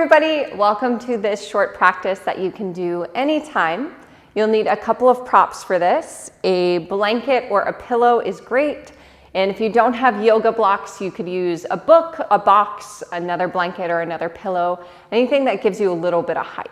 everybody, welcome to this short practice that you can do anytime. You'll need a couple of props for this. A blanket or a pillow is great, and if you don't have yoga blocks, you could use a book, a box, another blanket, or another pillow, anything that gives you a little bit of height.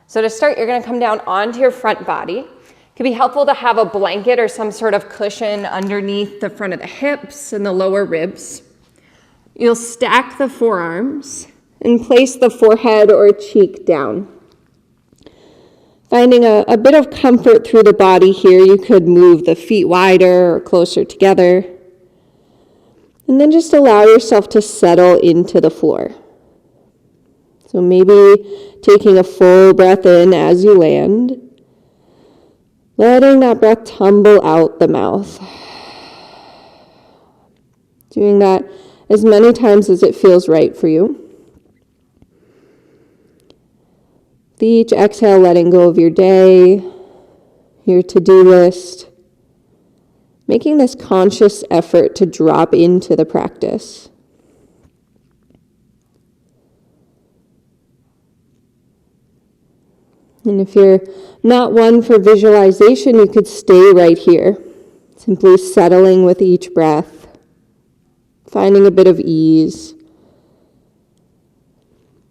So to start, you're going to come down onto your front body. It can be helpful to have a blanket or some sort of cushion underneath the front of the hips and the lower ribs. You'll stack the forearms and place the forehead or cheek down. Finding a bit of comfort through the body here, you could move the feet wider or closer together. And then just allow yourself to settle into the floor. So maybe taking a full breath in as you land, letting that breath tumble out the mouth. Doing that as many times as it feels right for you. Each exhale, letting go of your day, your to-do list, making this conscious effort to drop into the practice. And if you're not one for visualization, you could stay right here, simply settling with each breath, finding a bit of ease.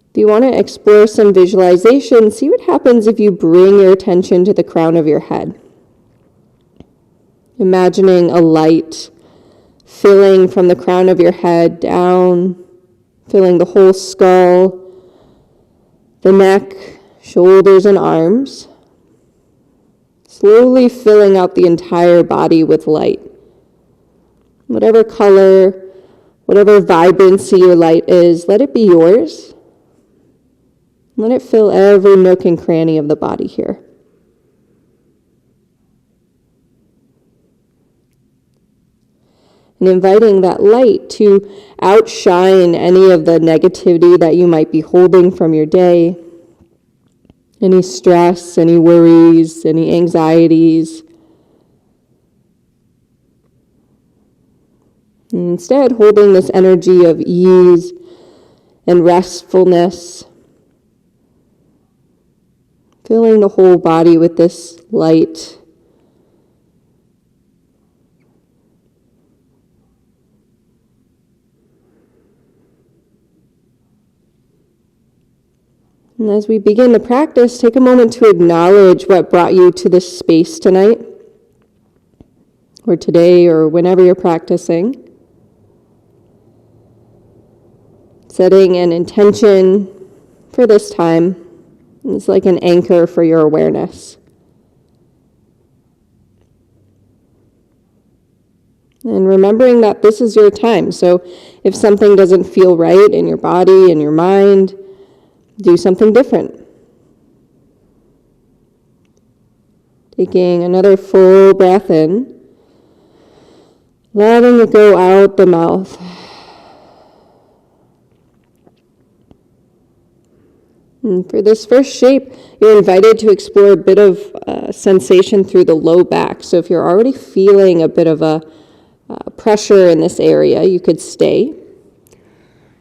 If you want to explore some visualization, see what happens if you bring your attention to the crown of your head. Imagining a light filling from the crown of your head down, filling the whole skull, the neck, shoulders, and arms, slowly filling out the entire body with light. Whatever color, whatever vibrancy your light is, let it be yours. Let it fill every nook and cranny of the body here. And inviting that light to outshine any of the negativity that you might be holding from your day, any stress, any worries, any anxieties. And instead, holding this energy of ease and restfulness, filling the whole body with this light. And as we begin the practice, take a moment to acknowledge what brought you to this space tonight, or today, or whenever you're practicing. Setting an intention for this time. It's like an anchor for your awareness. And remembering that this is your time. So if something doesn't feel right in your body and your mind, do something different. Taking another full breath in, letting it go out the mouth. And for this first shape, you're invited to explore a bit of sensation through the low back. So if you're already feeling a bit of a pressure in this area, you could stay.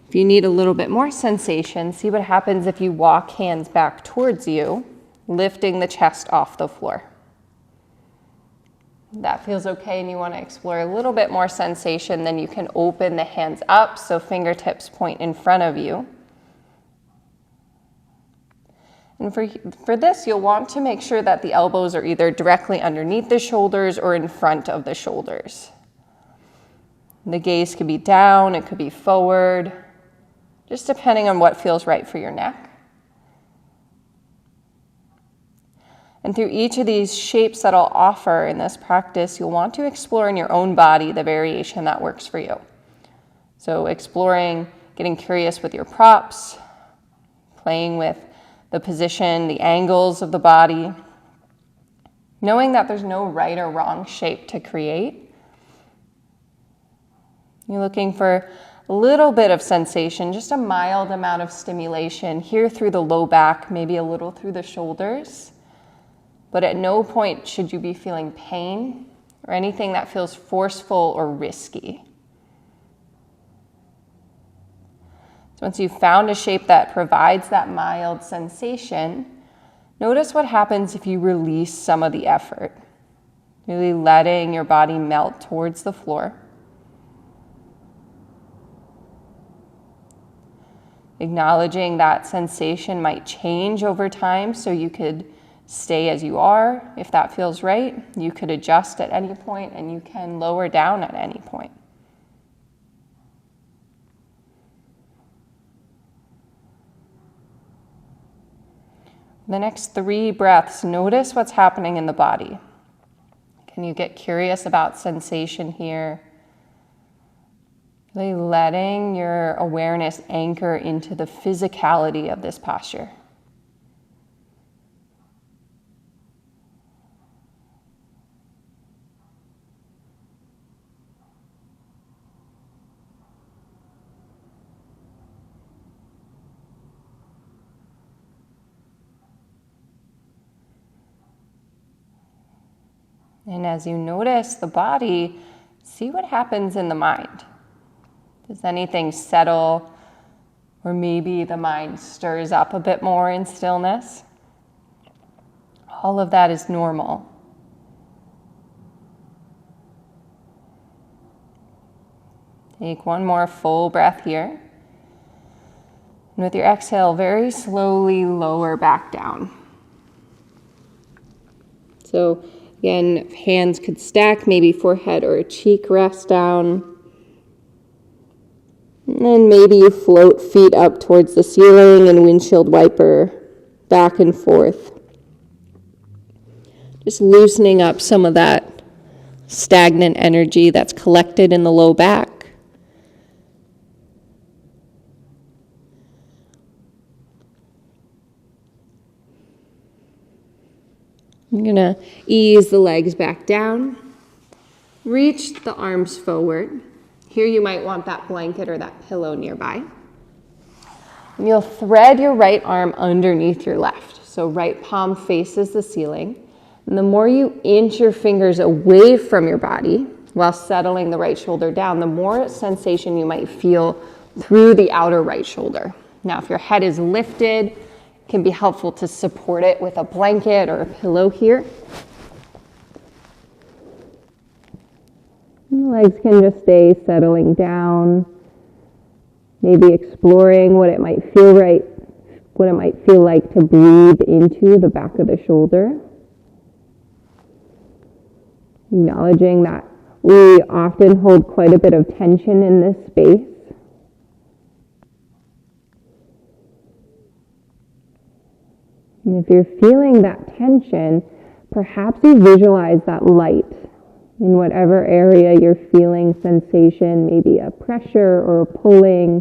If you need a little bit more sensation, see what happens if you walk hands back towards you, lifting the chest off the floor. If that feels okay and you want to explore a little bit more sensation, then you can open the hands up so fingertips point in front of you. And for this, you'll want to make sure that the elbows are either directly underneath the shoulders or in front of the shoulders. The gaze could be down, it could be forward, just depending on what feels right for your neck. And through each of these shapes that I'll offer in this practice, you'll want to explore in your own body the variation that works for you. So exploring, getting curious with your props, playing with the position, the angles of the body, knowing that there's no right or wrong shape to create. You're looking for a little bit of sensation, just a mild amount of stimulation here through the low back, maybe a little through the shoulders. But at no point should you be feeling pain or anything that feels forceful or risky. Once you've found a shape that provides that mild sensation, notice what happens if you release some of the effort. Really letting your body melt towards the floor. Acknowledging that sensation might change over time, so you could stay as you are if that feels right. You could adjust at any point, and you can lower down at any point. The next 3 breaths, notice what's happening in the body. Can you get curious about sensation here? Really letting your awareness anchor into the physicality of this posture. And as you notice the body, see what happens in the mind. Does anything settle, or maybe the mind stirs up a bit more in stillness? All of that is normal. Take one more full breath here. And with your exhale, very slowly lower back down. So again, hands could stack, maybe forehead or a cheek rest down. And then maybe you float feet up towards the ceiling and windshield wiper back and forth. Just loosening up some of that stagnant energy that's collected in the low back. I'm going to ease the legs back down. Reach the arms forward. Here you might want that blanket or that pillow nearby. And you'll thread your right arm underneath your left. So right palm faces the ceiling. And the more you inch your fingers away from your body while settling the right shoulder down, the more sensation you might feel through the outer right shoulder. Now, if your head is lifted, it can be helpful to support it with a blanket or a pillow here. The legs can just stay settling down, maybe exploring what it might feel like to breathe into the back of the shoulder. Acknowledging that we often hold quite a bit of tension in this space. And if you're feeling that tension, perhaps you visualize that light in whatever area you're feeling sensation, maybe a pressure or a pulling,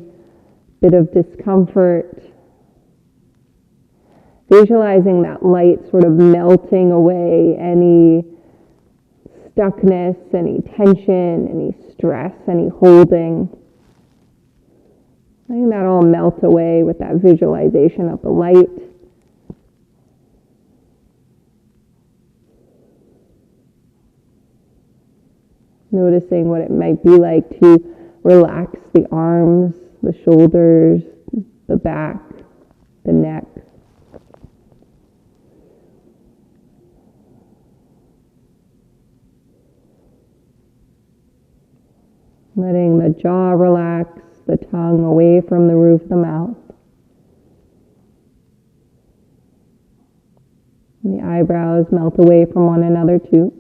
bit of discomfort. Visualizing that light sort of melting away any stuckness, any tension, any stress, any holding. Letting that all melt away with that visualization of the light. Noticing what it might be like to relax the arms, the shoulders, the back, the neck. Letting the jaw relax, the tongue away from the roof of the mouth. And the eyebrows melt away from one another too.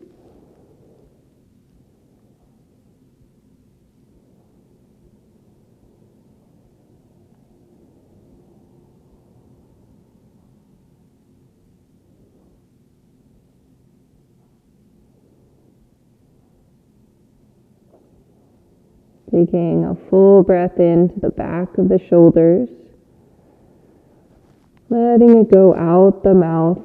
Taking a full breath into the back of the shoulders. Letting it go out the mouth.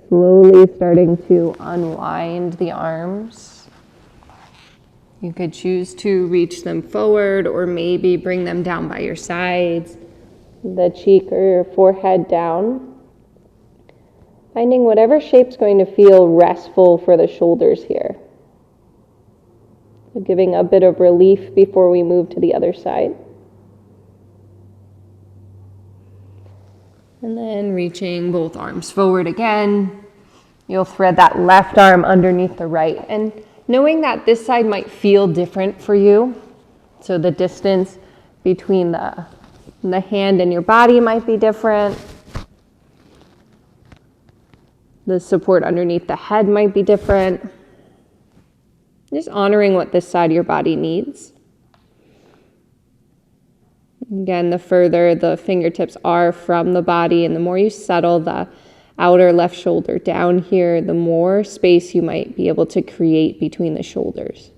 Slowly starting to unwind the arms. You could choose to reach them forward or maybe bring them down by your sides. The cheek or your forehead down. Finding whatever shape's going to feel restful for the shoulders here. So giving a bit of relief before we move to the other side. And then reaching both arms forward again. You'll thread that left arm underneath the right. And knowing that this side might feel different for you. So the distance between the hand and your body might be different. The support underneath the head might be different. Just honoring what this side of your body needs. Again, the further the fingertips are from the body and the more you settle the outer left shoulder down here, the more space you might be able to create between the shoulders.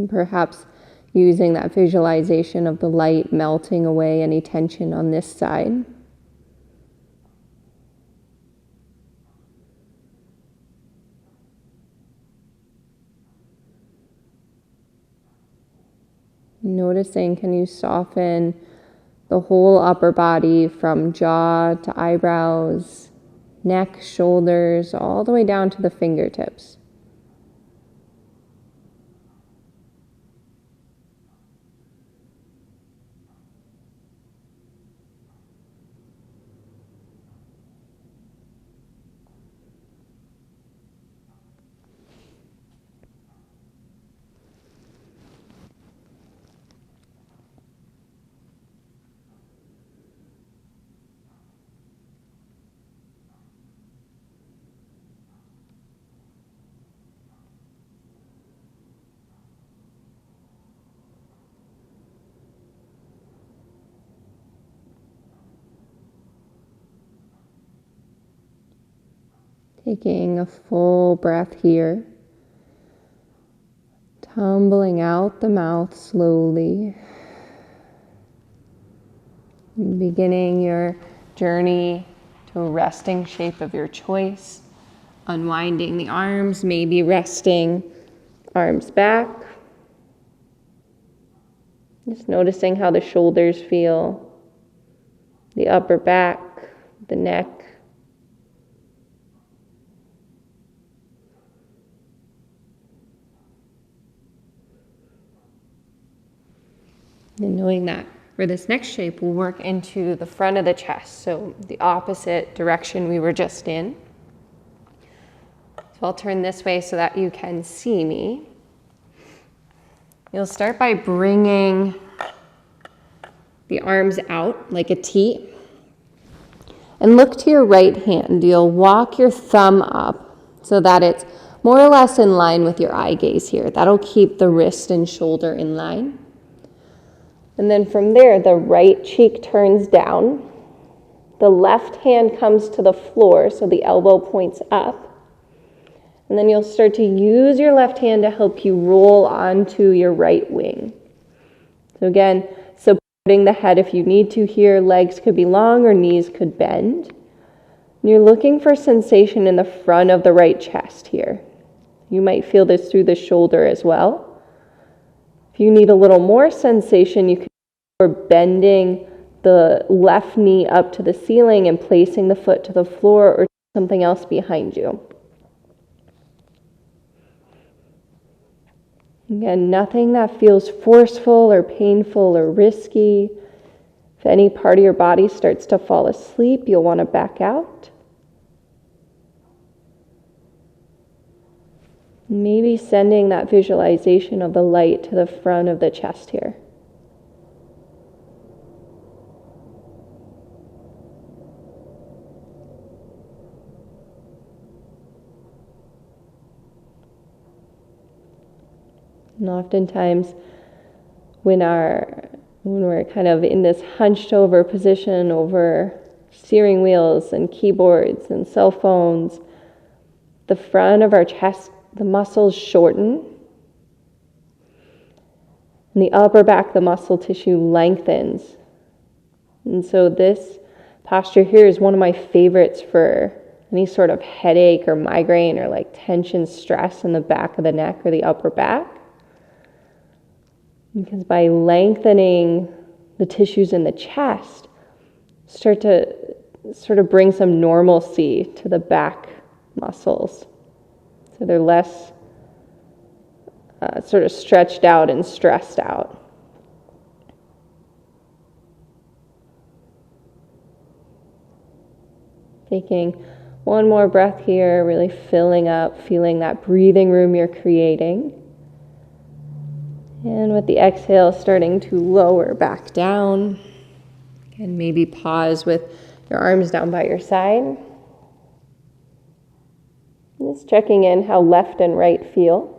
Perhaps using that visualization of the light melting away any tension on this side. Noticing, can you soften the whole upper body from jaw to eyebrows, neck, shoulders, all the way down to the fingertips. Taking a full breath here, tumbling out the mouth slowly, beginning your journey to a resting shape of your choice, unwinding the arms, maybe resting arms back, just noticing how the shoulders feel, the upper back, the neck. And knowing that for this next shape, we'll work into the front of the chest, so the opposite direction we were just in. So I'll turn this way so that you can see me. You'll start by bringing the arms out like a T. And look to your right hand. You'll walk your thumb up so that it's more or less in line with your eye gaze here. That'll keep the wrist and shoulder in line. And then from there, the right cheek turns down. The left hand comes to the floor, so the elbow points up. And then you'll start to use your left hand to help you roll onto your right wing. So again, supporting the head if you need to here. Legs could be long or knees could bend. And you're looking for sensation in the front of the right chest here. You might feel this through the shoulder as well. If you need a little more sensation, you can or bending the left knee up to the ceiling and placing the foot to the floor or something else behind you. Again, nothing that feels forceful or painful or risky. If any part of your body starts to fall asleep, you'll want to back out. Maybe sending that visualization of the light to the front of the chest here. And oftentimes when we're kind of in this hunched over position over steering wheels and keyboards and cell phones, the front of our chest, the muscles shorten. In the upper back, the muscle tissue lengthens. And so this posture here is one of my favorites for any sort of headache or migraine or like tension, stress in the back of the neck or the upper back. Because by lengthening the tissues in the chest, start to sort of bring some normalcy to the back muscles. So they're less sort of stretched out and stressed out. Taking one more breath here, really filling up, feeling that breathing room you're creating. And with the exhale, starting to lower back down. And maybe pause with your arms down by your side. Just checking in how left and right feel.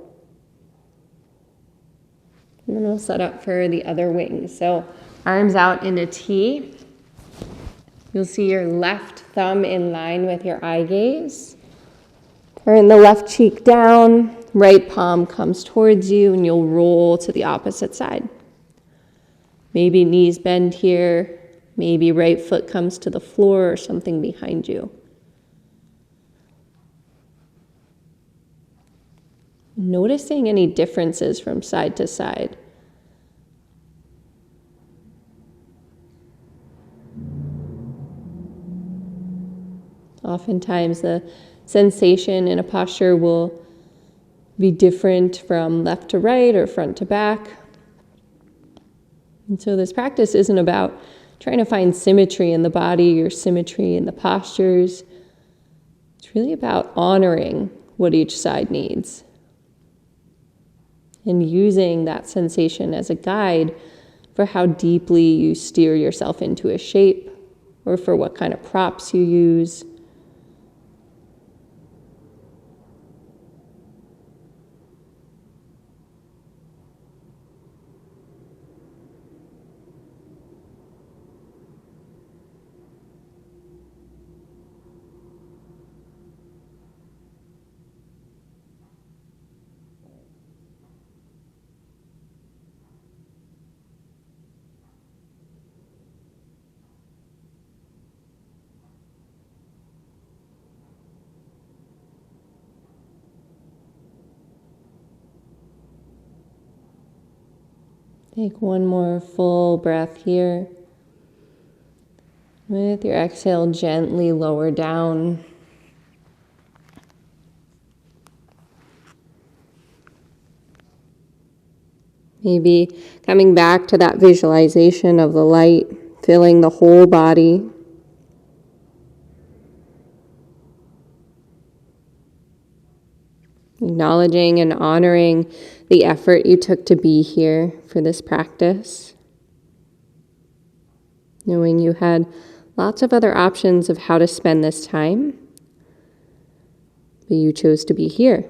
And then we'll set up for the other wing. So arms out in a T. You'll see your left thumb in line with your eye gaze. Turn the left cheek down, right palm comes towards you, and you'll roll to the opposite side. Maybe knees bend here, maybe right foot comes to the floor or something behind you. Noticing any differences from side to side. Oftentimes the sensation in a posture will be different from left to right or front to back. And so this practice isn't about trying to find symmetry in the body or symmetry in the postures. It's really about honoring what each side needs and using that sensation as a guide for how deeply you steer yourself into a shape or for what kind of props you use. Take one more full breath here. With your exhale, gently lower down. Maybe coming back to that visualization of the light, filling the whole body. Acknowledging and honoring the effort you took to be here for this practice. Knowing you had lots of other options of how to spend this time, but you chose to be here.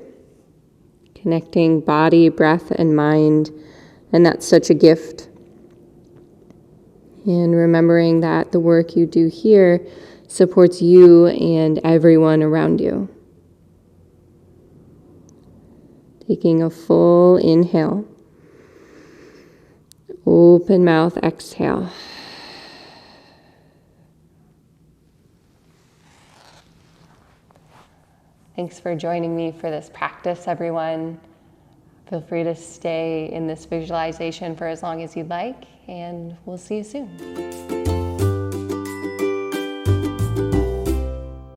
Connecting body, breath, and mind, and that's such a gift. And remembering that the work you do here supports you and everyone around you. Taking a full inhale. Open mouth, exhale. Thanks for joining me for this practice, everyone. Feel free to stay in this visualization for as long as you'd like, and we'll see you soon.